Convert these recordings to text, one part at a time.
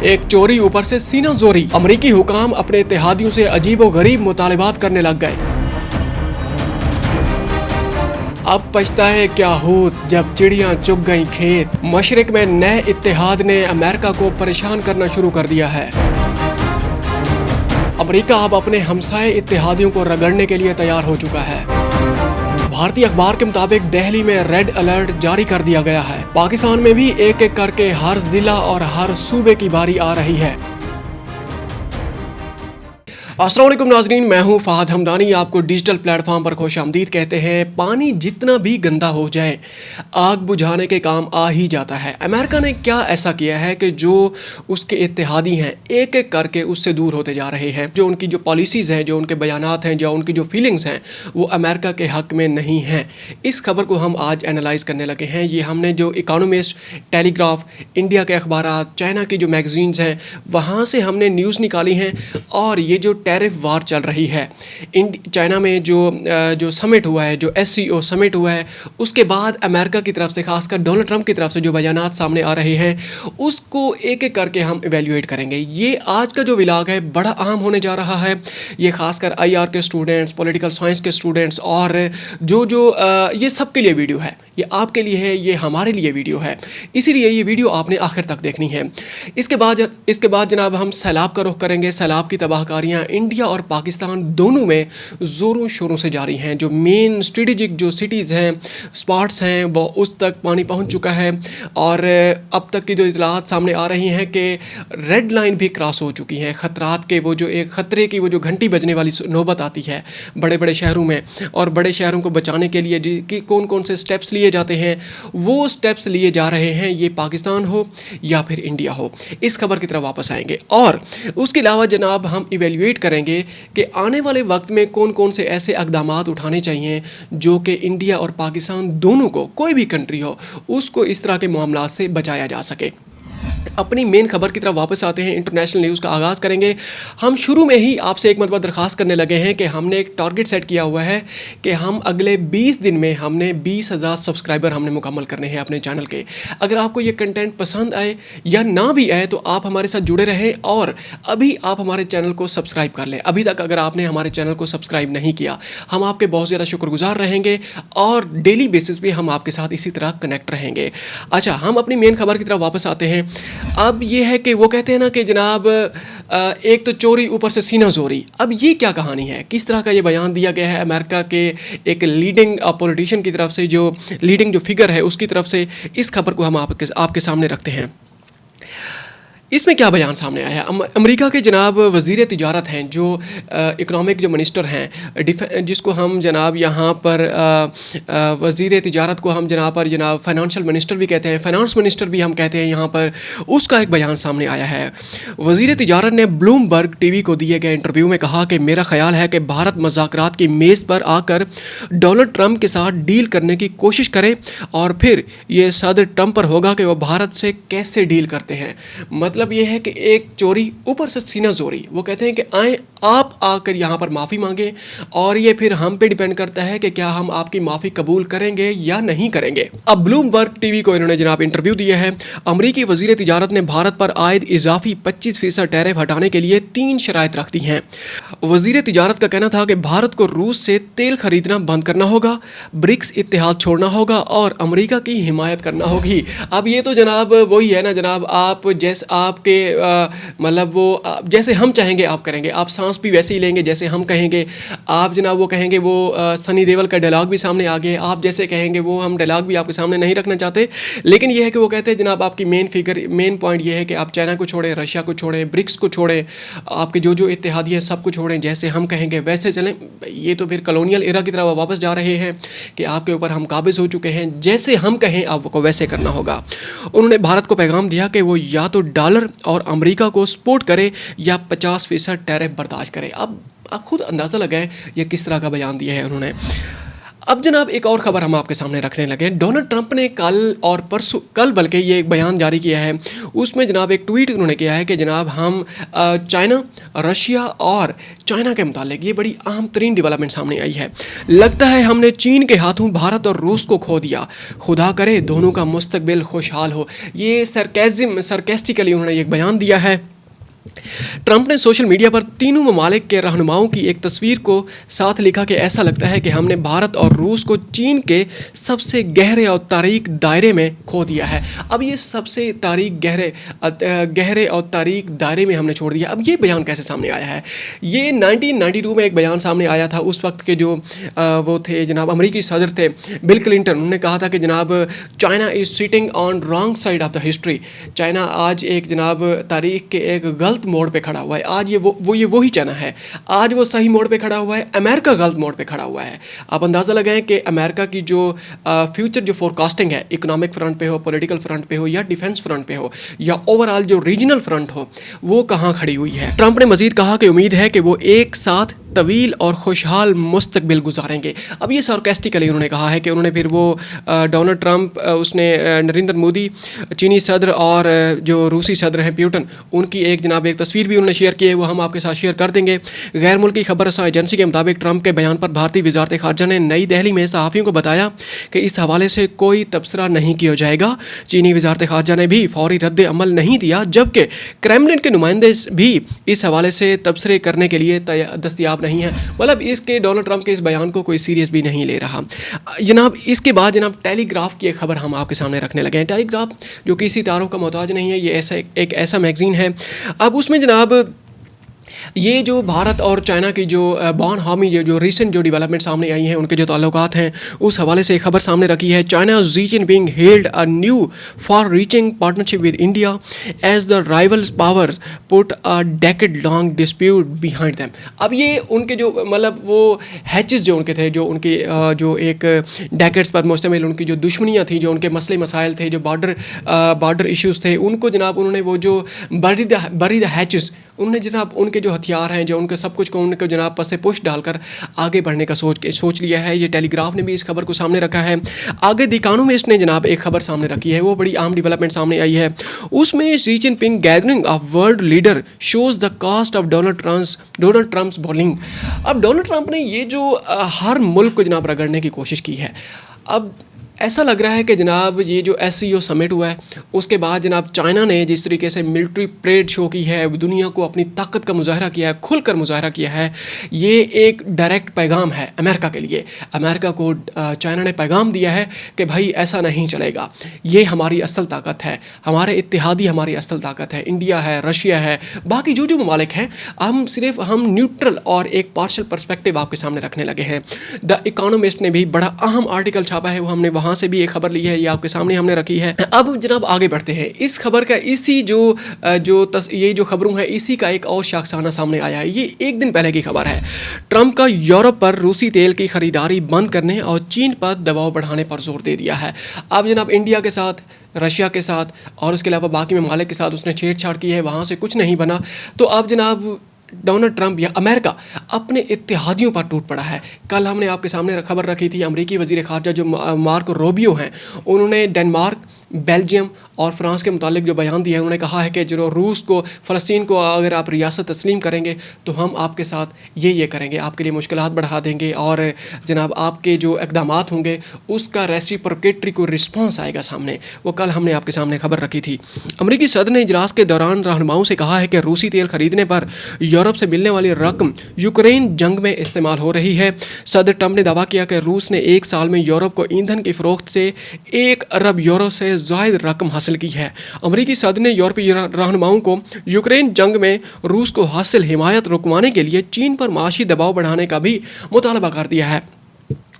एक चोरी ऊपर से सीना जोरी। अमरीकी हुकाम अपने इत्तेहादियों से अजीबोगरीब मुतालिबात करने लग गए। अब पछता है क्या होत जब चिड़ियां चुग गईं खेत। मशरिक में नए इत्तेहाद ने अमेरिका को परेशान करना शुरू कर दिया है। अमेरिका अब अपने हमसाये इत्तेहादियों को रगड़ने के लिए तैयार हो चुका है। भारतीय अखबार के मुताबिक दिल्ली में रेड अलर्ट जारी कर दिया गया है। पाकिस्तान में भी एक एक करके हर जिला और हर सूबे की बारी आ रही है। अस्सलाम वालेकुम नाज़रीन, मैं हूं फ़हद हमदानी। आपको डिजिटल प्लेटफॉर्म पर खुशामदीद कहते हैं। पानी जितना भी गंदा हो जाए, आग बुझाने के काम आ ही जाता है। अमेरिका ने क्या ऐसा किया है कि जो उसके इत्तेहादी हैं एक एक करके उससे दूर होते जा रहे हैं। जो उनकी जो पॉलिसीज़ हैं, जो उनके बयानात हैं, जो उनकी जो फीलिंग्स हैं, वो अमेरिका के हक़ में नहीं हैं। इस खबर को हम आज एनालाइज़ करने लगे हैं। ये हमने जो इकोनॉमिस्ट, टेलीग्राफ, इंडिया के अखबारात, चाइना की जो मैगज़ीन्स हैं, वहाँ से हमने न्यूज़ निकाली हैं। और ये जो टैरिफ वार चल रही है चाइना में, जो समिट हुआ है, जो SCO समिट हुआ है, उसके बाद अमेरिका की तरफ से, खासकर डोनाल्ड ट्रंप की तरफ से जो बयानात सामने आ रहे हैं, उसको एक एक करके हम इवेल्युएट करेंगे। ये आज का जो व्लॉग है बड़ा अहम होने जा रहा है। ये खासकर IR के स्टूडेंट्स, पॉलिटिकल साइंस के स्टूडेंट्स और ये सब के लिए वीडियो है। ये आपके लिए है, ये हमारे लिए वीडियो है, इसीलिए ये वीडियो आपने आखिर तक देखनी है। इसके बाद जनाब हम सैलाब का रुख करेंगे। सैलाब की तबाहकारियाँ इंडिया और पाकिस्तान दोनों में ज़ोरों शोरों से जारी हैं। जो मेन स्ट्रेटेजिक जो सिटीज़ हैं, स्पॉट्स हैं, वो उस तक पानी पहुंच चुका है। और अब तक की जो इतलात सामने आ रही हैं कि रेड लाइन भी क्रॉस हो चुकी हैं। ख़तरात के वो जो एक ख़तरे की वो जो घंटी बजने वाली नौबत आती है बड़े बड़े शहरों में, और बड़े शहरों को बचाने के लिए कि कौन कौन से स्टेप्स लिए जाते हैं, वो स्टेप्स लिए जा रहे हैं। ये पाकिस्तान हो या फिर इंडिया हो, इस खबर की तरफ वापस आएंगे। और उसके अलावा जनाब हम इवेल्युएट करेंगे कि आने वाले वक्त में कौन कौन से ऐसे इक़दामात उठाने चाहिए जो कि इंडिया और पाकिस्तान दोनों को, कोई भी कंट्री हो, उसको इस तरह के मामलात से बचाया जा सके। अपनी मेन खबर की तरफ वापस आते हैं। इंटरनेशनल न्यूज़ का आगाज़ करेंगे। हम शुरू में ही आपसे एक मरतबा दरख्वास्त करने लगे हैं कि हमने एक टारगेट सेट किया हुआ है कि हम अगले 20 दिन में हमने 20,000 सब्सक्राइबर हमने मुकम्मल करने हैं अपने चैनल के। अगर आपको ये कंटेंट पसंद आए या ना भी आए तो आप हमारे साथ जुड़े रहें और अभी आप हमारे चैनल को सब्सक्राइब कर लें। अभी तक अगर आपने हमारे चैनल को सब्सक्राइब नहीं किया, हम आपके बहुत ज़्यादा शुक्रगुजार रहेंगे और डेली बेसिस पे हम आपके साथ इसी तरह कनेक्ट रहेंगे। अच्छा, हम अपनी मेन खबर की तरफ वापस आते हैं। अब ये है कि वो कहते हैं ना कि जनाब एक तो चोरी ऊपर से सीना जोरी। अब ये क्या कहानी है, किस तरह का ये बयान दिया गया है अमेरिका के एक लीडिंग पॉलिटिशियन की तरफ से, जो लीडिंग जो फिगर है उसकी तरफ से। इस खबर को हम आपके सामने रखते हैं। इसमें क्या बयान सामने आया है। अमेरिका के जनाब वज़ीर तिजारत हैं, जो इकनॉमिक जो मिनिस्टर हैं, जिसको हम जनाब यहाँ पर वज़ीर तिजारत को हम जनाब फाइनेंशियल मिनिस्टर भी कहते हैं, फाइनेंस मिनिस्टर भी हम कहते हैं यहाँ पर। उसका एक बयान सामने आया है। वज़ीर तिजारत ने ब्लूमबर्ग TV को दिए गए इंटरव्यू में कहा कि मेरा ख्याल है कि भारत मुज़ाकरात की मेज़ पर आकर डोनाल्ड ट्रंप के साथ डील करने की कोशिश करे और फिर ये सदर ट्रंप पर होगा कि वो भारत से कैसे डील करते हैं। मतलब ये है कि एक चोरी ऊपर से सीना जोरी। वो कहते हैं कि आए आप आकर यहाँ पर माफ़ी मांगे और ये फिर हम पे डिपेंड करता है कि क्या हम आपकी माफ़ी कबूल करेंगे या नहीं करेंगे। अब ब्लूमबर्ग TV को इन्होंने जनाब इंटरव्यू दिया है। अमरीकी वज़ीर तिजारत ने भारत पर आयद इजाफी 25% टैरिफ हटाने के लिए 3 शराइत रख दी हैं। वज़ीर तिजारत का कहना था कि भारत को रूस से तेल खरीदना बंद करना होगा, ब्रिक्स इत्तेहाद छोड़ना होगा और अमरीका की हिमायत करना होगी। अब ये तो जनाब वही है ना जनाब, आप जैसे आपके मतलब वो जैसे हम चाहेंगे आप करेंगे, आप सांस भी वैसे ही लेंगे जैसे हम कहेंगे। आप जनाब वो कहेंगे, वो सनी देओल का डायलॉग भी सामने आ गया, आप जैसे कहेंगे वो हम डायलॉग भी आपके सामने नहीं रखना चाहते। लेकिन ये है कि वो कहते हैं जनाब आपकी मेन पॉइंट ये है कि आप चाइना को छोड़ें, रशिया को छोड़ें, ब्रिक्स को छोड़ें, आपके जो इत्तेहादी है सब को छोड़ें, जैसे हम कहेंगे वैसे चलें। ये तो फिर कॉलोनियल एरा की तरफ वापस जा रहे हैं कि आपके ऊपर हम काबिज हो चुके हैं, जैसे हम कहें आपको वैसे करना होगा। उन्होंने भारत को पैगाम दिया कि वो या तो डॉलर और अमेरिका को सपोर्ट करे या 50% टैरिफ बर्दाश्त करे। अब आप खुद अंदाज़ा लगाएं ये किस तरह का बयान दिया है उन्होंने। अब जनाब एक और ख़बर हम आपके सामने रखने लगे। डोनाल्ड ट्रंप ने कल बल्कि ये एक बयान जारी किया है। उसमें जनाब एक ट्वीट उन्होंने किया है कि जनाब हम चाइना, रशिया और चाइना के मुतालिक ये बड़ी अहम तरीन डेवलपमेंट सामने आई है। लगता है हमने चीन के हाथों भारत और रूस को खो दिया, खुदा करे दोनों का मुस्तकबिल खुशहाल हो। ये सरकेस्टिकली उन्होंने एक बयान दिया है। ट्रंप ने सोशल मीडिया पर तीनों ममालिक के रहनुमाओं की एक तस्वीर को साथ लिखा कि ऐसा लगता है कि हमने भारत और रूस को चीन के सबसे गहरे और तारीक दायरे में खो दिया है। अब ये सबसे गहरे और तारीक दायरे में हमने छोड़ दिया। अब ये बयान कैसे सामने आया है? ये 1992 में एक बयान सामने आया था। उस वक्त के जो वो थे जनाब अमेरिकी सदर थे बिल क्लिंटन, उन्होंने कहा था कि जनाब China is sitting on wrong side of the history. China आज एक जनाब तारीख के एक गलत मोड़ पे खड़ा हुआ है। आज ये वही चाइना है। आज वो सही मोड़ पे खड़ा हुआ है, अमेरिका गलत मोड़ पे खड़ा हुआ है। आप अंदाज़ा लगाएं कि अमेरिका की जो फ्यूचर जो फोरकास्टिंग है, इकोनॉमिक फ्रंट पे हो, पॉलिटिकल फ्रंट पे हो या डिफेंस फ्रंट पे हो या ओवरऑल जो रीजनल फ्रंट हो, वो कहाँ खड़ी हुई है। ट्रंप ने मजीद कहा कि उम्मीद है कि वो एक साथ तवील और खुशहाल मुस्तकबिल गुजारेंगे। अब ये सार्केस्टिकली उन्होंने कहा है कि उन्होंने फिर वो डोनाल्ड ट्रंप, उसने नरेंद्र मोदी, चीनी सदर और जो रूसी सदर हैं प्यूटन, उनकी एक जनाब एक तस्वीर भी उन्होंने शेयर की है, वो हम आपके साथ शेयर कर देंगे। गैर मुल्की खबर रसा एजेंसी के मुताबिक ट्रंप के बयान पर भारतीय वजारत खारजा ने नई दिल्ली में सहाफ़ियों को बताया कि इस हवाले से कोई तबसरा नहीं किया जाएगा। चीनी वजारत खारजा ने भी फौरी रद्द अमल नहीं दिया, जबकि क्रेमलिन के नुमाइंदे भी इस हवाले से तबसरे करने के लिए दस्तयाब नहीं है। मतलब इसके डोनाल्ड ट्रंप के इस बयान को कोई सीरियस भी नहीं ले रहा। जनाब इसके बाद जनाब टेलीग्राफ की एक खबर हम आपके सामने रखने लगे हैं। टेलीग्राफ जो किसी तारों का मोहताज नहीं है, ये एक ऐसा मैगज़ीन है। अब उसमें जनाब ये जो भारत और चाइना की जो बॉन हामी जो रिसेंट जो डेवलपमेंट सामने आई हैं, उनके जो ताल्लुकात हैं, उस हवाले से एक खबर सामने रखी है। China Xi Jinping held a new far reaching partnership with India as the rivals powers put a decade long dispute behind them. अब ये उनके जो मतलब वो हैचेस जो उनके थे, जो उनके जो एक डेकेड्स पर मुश्तमिल उनकी जो दुश्मनियाँ थी, जो उनके मसले मसाइल थे, जो बॉर्डर इश्यूज़ थे, उनको जनाब उन्होंने वो जो बरी द हैचेस, उन्होंने जनाब उनके जो हथियार हैं, जो उनके सब कुछ को उनको जनाब पर से पुश डालकर आगे बढ़ने का सोच लिया है। ये टेलीग्राफ ने भी इस खबर को सामने रखा है। आगे द इकोनॉमिस्ट ने जनाब एक खबर सामने रखी है, वो बड़ी अहम डेवलपमेंट सामने आई है। उसमें Xi Jinping gathering of world leader shows the cost of Donald Trump's bowling. अब डोनाल्ड ट्रंप ने ये जो हर मुल्क को जनाब रगड़ने की कोशिश की है। अब ऐसा लग रहा है कि जनाब ये जो SCO समिट हुआ है, उसके बाद जनाब चाइना ने जिस तरीके से मिलिट्री परेड शो की है, दुनिया को अपनी ताकत का मुजाहरा किया है, खुलकर मुजाहरा किया है, ये एक डायरेक्ट पैगाम है अमेरिका के लिए। अमेरिका को चाइना ने पैगाम दिया है कि भाई ऐसा नहीं चलेगा, ये हमारी असल ताकत है, हमारे इत्तेहादी हमारी असल ताकत है, इंडिया है, रशिया है, बाकी जो ममालिक हैं, हम न्यूट्रल और एक पार्शल पर्सपेक्टिव आपके सामने रखने लगे हैं। द इकोनॉमिस्ट ने भी बड़ा अहम आर्टिकल छापा है, वो हमने वहाँ से भी एक खबर ली है, ये आपके सामने हमने रखी है। अब जनाब आगे बढ़ते हैं। इस खबर का ये जो खबरों है, इसी का एक और शाखसाना सामने आया है। ये एक दिन पहले की खबर है। ट्रंप का यूरोप पर रूसी तेल की खरीदारी बंद करने और चीन पर दबाव बढ़ाने पर जोर दे दिया है। अब जनाब इंडिया के साथ, रशिया के साथ और उसके अलावा बाकी ममालिक के साथ उसने छेड़छाड़ की है, वहाँ से कुछ नहीं बना। तो अब जनाब डोनाल्ड ट्रंप या अमेरिका अपने इत्तेहादियों पर टूट पड़ा है। कल हमने आपके सामने खबर रखी थी, अमेरिकी वज़ीर ख़ारजा जो मार्को रूबियो हैं, उन्होंने डेनमार्क, बेल्जियम और फ्रांस के मुतालिक जो बयान दिया है, उन्होंने कहा है कि जो रूस को, फ़लस्तीन को अगर आप रियासत तस्लीम करेंगे तो हम आपके साथ ये करेंगे, आपके लिए मुश्किलात बढ़ा देंगे और जनाब आपके जो इक़दामात होंगे उसका रेसिप्रोकेटरी को रिस्पॉन्स आएगा सामने। वो कल हमने आपके सामने खबर रखी थी। अमेरिकी सदर ने इजलास के दौरान रहनुमाओं से कहा है कि रूसी तेल खरीदने पर यूरोप से मिलने वाली रकम यूक्रेन जंग में इस्तेमाल हो रही है। सदर ट्रंप ने दावा किया कि रूस ने एक साल में यूरोप को ईंधन की फ़रोख्त से 1 अरब यूरो से ज़ायद रकम हासिल की है। अमेरिकी सदर ने यूरोपीय रहनुमाओं को यूक्रेन जंग में रूस को हासिल हिमायत रुकवाने के लिए चीन पर माशी दबाव बढ़ाने का भी मुतालबा कर दिया है।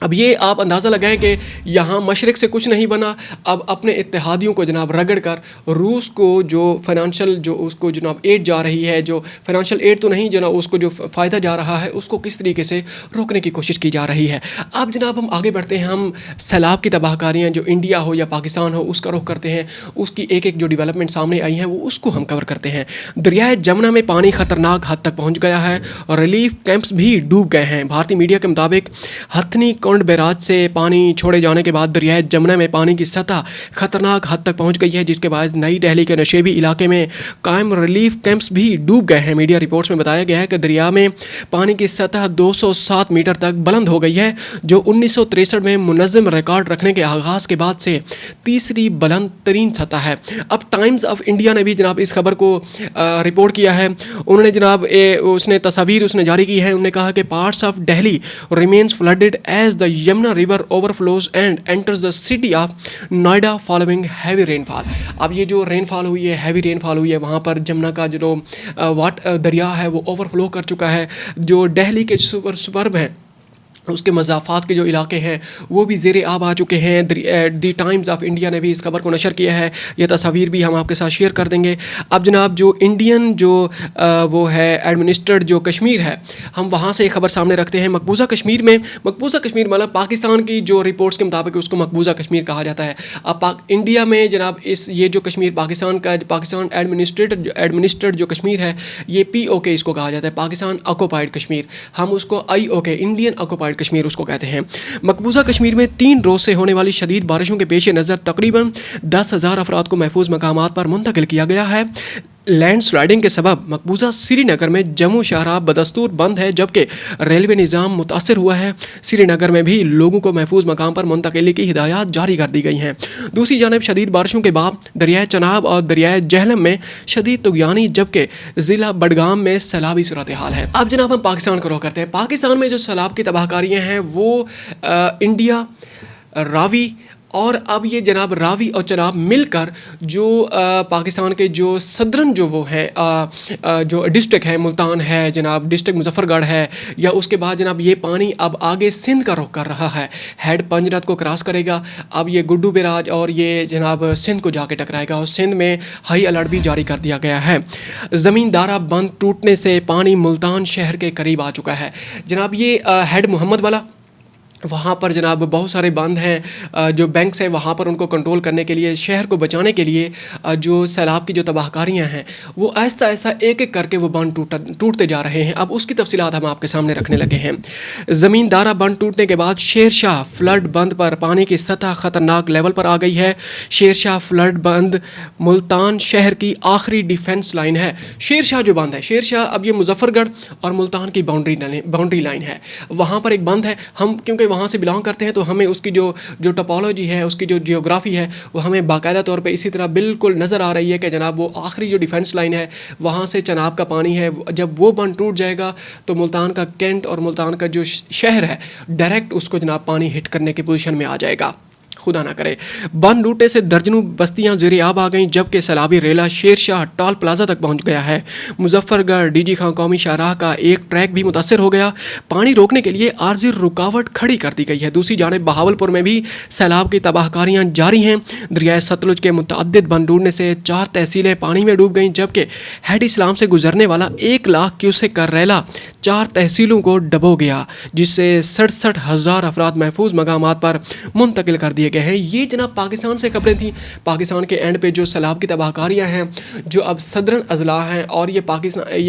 अब ये आप अंदाज़ा लगाएं कि यहाँ मशरिक़ से कुछ नहीं बना। अब अपने इत्तेहादियों को जनाब रगड़ कर रूस को जो फाइनेंशियल जो उसको जनाब एड जा रही है, जो फाइनेंशियल एड तो नहीं जनाब, उसको जो फ़ायदा जा रहा है उसको किस तरीके से रोकने की कोशिश की जा रही है। अब जनाब हम आगे बढ़ते हैं। हम सैलाब की तबाहकारियाँ जो इंडिया हो या पाकिस्तान हो उसका रुख करते हैं। उसकी एक जो डेवलपमेंट सामने आई है वो उसको हम कवर करते हैं। दरियाए जमुना में पानी ख़तरनाक हद तक पहुँच गया है और रिलीफ कैंप्स भी डूब गए हैं। भारतीय मीडिया के मुताबिक हथनी टोंड बैराज से पानी छोड़े जाने के बाद दरियाए जमुना में पानी की सतह खतरनाक हद तक पहुंच गई है, जिसके बाद नई दिल्ली के नशेबी इलाके में कायम रिलीफ कैंप्स भी डूब गए हैं। मीडिया रिपोर्ट्स में बताया गया है कि दरिया में पानी की सतह 207 मीटर तक बुलंद हो गई है, जो 1963 में मुनज़्ज़म रिकॉर्ड रखने के आगाज़ के बाद से तीसरी बुलंद तरीन सतह है। अब टाइम्स ऑफ इंडिया ने भी जनाब इस खबर को रिपोर्ट किया है। उन्होंने जनाब उसने तस्वीर उसने जारी की है। उन्होंने कहा कि parts of Delhi remains flooded as the Yamuna river overflows and enters the city of Noida following heavy rainfall. अब ये जो रेनफॉल हुई है, हैवी रेनफॉल हुई है, वहाँ पर जमुना का जो दरिया है वो ओवरफ्लो कर चुका है। जो दिल्ली के सुबर्ब हैं उसके मज़ाफ़ात के जो इलाके हैं वो भी ज़ेर आब आ चुके हैं। दी टाइम्स ऑफ इंडिया ने भी इस खबर को नशर किया है। ये तस्वीर भी हम आपके साथ शेयर कर देंगे। अब जनाब जो इंडियन जो वो है एडमिनिस्ट्रेड जो कश्मीर है, हम वहाँ से एक खबर सामने रखते हैं। मकबूजा कश्मीर में, मकबूजा कश्मीर मतलब पाकिस्तान की जो रिपोर्ट्स के मुताबिक उसको मकबूजा कश्मीर कहा जाता है। अब इंडिया में जनाब ये जो कश्मीर पाकिस्तान एडमिनिस्ट्रेड जो कश्मीर है, ये POK इसको कहा जाता है, पाकिस्तान ऑक्युपाइड कश्मीर। हम उसको IOK इंडियन ऑक्युपाइड कश्मीर उसको कहते हैं। मकबूजा कश्मीर में 3 रोज़ से होने वाली शदीद बारिशों के पेश नज़र तकरीबन 10,000 अफराद को महफूज मकामात पर मुंतकिल किया गया है। लैंड स्लाइडिंग के सबब मकबूजा श्रीनगर में जम्मू शाहराह बदस्तूर बंद है, जबकि रेलवे निज़ाम मुतासर हुआ है। श्रीनगर में भी लोगों को महफूज मकाम पर मुंतकिली की हिदायत जारी कर दी गई हैं। दूसरी जानब शदीद बारिशों के बाद दरियाए चनाब और दरियाए जहलम में शदीद तुग़यानी, जबकि ज़िला बडगाम में सैलाबी सूरत हाल है। अब जनाब हम पाकिस्तान को रुख करते हैं। पाकिस्तान में जो सैलाब की तबाहकारियाँ हैं वो इंडिया, रावी और अब ये जनाब रावी और चनाब मिलकर जो पाकिस्तान के जो सदरन जो वो है जो डिस्ट्रिक्ट है, मुल्तान है जनाब, डिस्ट्रिक्ट मुजफ्फरगढ़ है, या उसके बाद जनाब ये पानी अब आगे सिंध का रुख कर रहा है, हेड पंजरत को क्रॉस करेगा। अब ये गुड्डू बैराज और ये जनाब सिंध को जाके टकराएगा और सिंध में हाई अलर्ट भी जारी कर दिया गया है। ज़मींदारा बंद टूटने से पानी मुल्तान शहर के करीब आ चुका है। जनाब ये हेड मोहम्मद वाला, वहाँ पर जनाब बहुत सारे बंद हैं, जो बैंक्स हैं वहाँ पर उनको कंट्रोल करने के लिए, शहर को बचाने के लिए जो सैलाब की जो तबाहकारियाँ हैं वो आहिस्ता आहिस्ता एक एक करके वो बंद टूटते जा रहे हैं। अब उसकी तफसीलात हम आपके सामने रखने लगे हैं। ज़मींदारा बंद टूटने के बाद शेरशाह फ्लड बंद पर पानी की सतह ख़तरनाक लेवल पर आ गई है। शेरशाह फ्लड बंद मुल्तान शहर की आखिरी डिफेंस लाइन है। शेरशाह जो बंद है, शेरशाह अब ये मुजफ्फरगढ़ और मुल्तान की बाउंड्री लाइन है, वहाँ पर एक बंद है। हम क्योंकि वहाँ से बिलोंग करते हैं तो हमें उसकी जो टोपोलॉजी है, उसकी जो जियोग्राफी है वो हमें बाकायदा तौर पे इसी तरह बिल्कुल नज़र आ रही है कि जनाब वो आखिरी जो डिफेंस लाइन है वहाँ से चनाब का पानी है, जब वो बंद टूट जाएगा तो मुल्तान का कैंट और मुल्तान का जो शहर है डायरेक्ट उसको जनाब पानी हिट करने की पोजीशन में आ जाएगा, खुदा ना करे। बंद टूटने से दर्जनों बस्तियां ज़ेरे आब आ गईं, जबकि सैलाबी रेला शेरशाह टॉल प्लाजा तक पहुंच गया है। मुजफ्फरगढ़ DG खां कौमी शाहराह का एक ट्रैक भी मुतासर हो गया। पानी रोकने के लिए आर्जी रुकावट खड़ी कर दी गई है। दूसरी जानिब बहावलपुर में भी सैलाब की तबाहकारियाँ जारी हैं। दरियाए सतलुज के मुतअद्दिद बंद टूटने से 4 तहसीलें पानी में डूब गईं, जबकि हेड इस्लाम से गुजरने वाला 1 लाख क्यूसेक का रेला 4 तहसीलों को डबो गया, जिससे 67,000 अफराद महफूज मकामात पर मुंतकिल कर दिए गए हैं। ये जनाब पाकिस्तान से खबरें थी। पाकिस्तान के एंड पे जो सैलाब की तबाहकारियाँ हैं, जो अब सदरन अजला हैं, और ये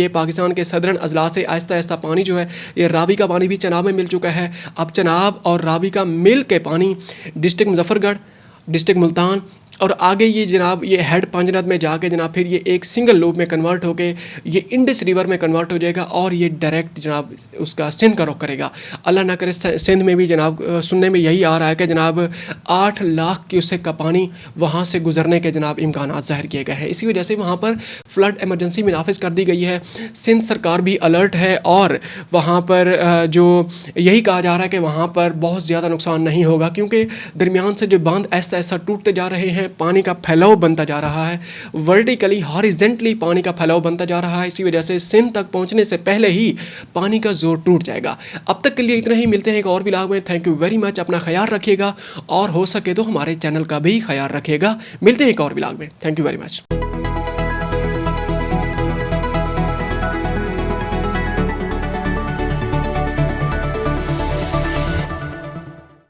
पाकिस्तान के सदरन अजला से आहिस्ता आहिस्ता पानी जो है, ये रावी का पानी भी चनाब में मिल चुका है। अब चनाब और रावी का मिल के पानी डिस्ट्रिक्ट मुजफ्फरगढ़, डिस्ट्रिक्ट मुल्तान और आगे ये जनाब ये हेड पंजरत में जाके जनाब फिर ये एक सिंगल लूप में कन्वर्ट होके ये इंडस रिवर में कन्वर्ट हो जाएगा और ये डायरेक्ट जनाब उसका सिंध का रुख करेगा। अल्लाह ना करे सिंध में भी जनाब सुनने में यही आ रहा है कि जनाब 8 लाख क्यूसेक का पानी वहाँ से गुजरने के जनाब इम्कान ज़ाहिर किए गए हैं। इसी वजह से वहाँ पर फ्लड एमरजेंसी में नाफिज कर दी गई है। सिंध सरकार भी अलर्ट है और वहाँ पर जो यही कहा जा रहा है कि वहाँ पर बहुत ज़्यादा नुकसान नहीं होगा, क्योंकि दरमियान से जो बांध ऐसा ऐसा टूटते जा रहे हैं, पानी का फैलाव बनता जा रहा है, वर्टिकली हॉरिजेंटली पानी का फैलाव बनता जा रहा है। इसी वजह से सिंध तक पहुंचने से पहले ही पानी का जोर टूट जाएगा। अब तक के लिए इतना ही, मिलते हैं एक और व्लॉग में। Thank you very much. अपना ख्याल रखिएगा और हो सके तो हमारे चैनल का भी ख्याल रखिएगा। मिलते हैं एक और व्लॉग में। Thank you very much.